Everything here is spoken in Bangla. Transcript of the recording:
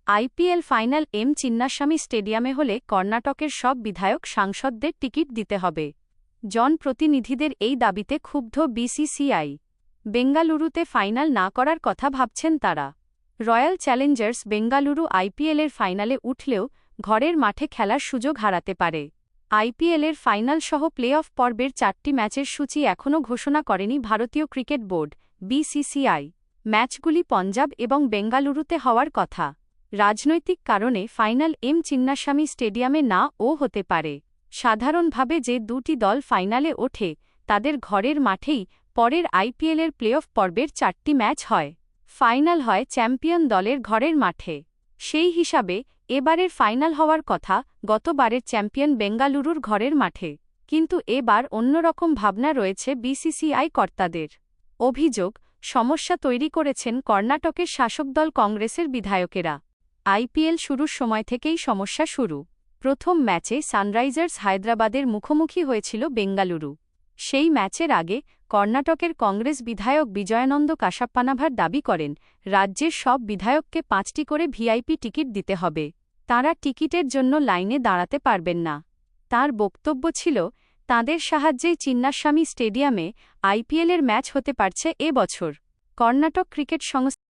আইপিএল ফাইনাল চিন্নাস্বামী স্টেডিয়ামে হলে কর্ণাটকের সব বিধায়ক সাংসদদের টিকিট দিতে হবে। জনপ্রতিনিধিদের এই দাবিতে ক্ষুব্ধ বিসিসিআই। বেঙ্গালুরুতে ফাইনাল না করার কথা ভাবছেন তারা। রয়্যাল চ্যালেঞ্জার্স বেঙ্গালুরু আইপিএলের ফাইনালে উঠলেও ঘরের মাঠে খেলার সুযোগ হারাতে পারে। আইপিএলের ফাইনাল সহ প্লে অফ পর্বের 4টি ম্যাচের সূচি এখনও ঘোষণা করেনি ভারতীয় ক্রিকেট বোর্ড বিসিসিআই। ম্যাচগুলি পঞ্জাব এবং বেঙ্গালুরুতে হওয়ার কথা। রাজনৈতিক কারণে ফাইনাল চিন্নাস্বামী স্টেডিয়ামে না ও হতে পারে। সাধারণভাবে যে দুটি দল ফাইনালে ওঠে তাদের ঘরের মাঠেই পরের আইপিএলের প্লে অফ পর্বের 4টি ম্যাচ হয়। ফাইনাল হয় চ্যাম্পিয়ন দলের ঘরের মাঠে। সেই হিসাবে এবারের ফাইনাল হওয়ার কথা গতবারের চ্যাম্পিয়ন বেঙ্গালুরুর ঘরের মাঠে। কিন্তু এবার অন্যরকম ভাবনা রয়েছে বিসিসিআই কর্তাদের। অভিযোগ, সমস্যা তৈরি করেছেন কর্ণাটকের শাসক দল কংগ্রেসের বিধায়কেরা। আইপিএল শুরুর সময় থেকেই সমস্যা শুরু। প্রথম ম্যাচে সানরাইজার্স হায়দ্রাবাদের মুখোমুখি হয়েছিল বেঙ্গালুরু। সেই ম্যাচের আগে কর্ণাটকের কংগ্রেস বিধায়ক বিজয়ানন্দ কাশাপ্পানাভার দাবি করেন রাজ্যের সব বিধায়ককে 5টি করে ভিআইপি টিকিট দিতে হবে। তাঁরা টিকিটের জন্য লাইনে দাঁড়াতে পারবেন না। তাঁর বক্তব্য ছিল তাঁদের সাহায্যেই চিন্নাস্বামী স্টেডিয়ামে আইপিএলের ম্যাচ হতে পারছে এ বছর। কর্ণাটক ক্রিকেট সংস্থা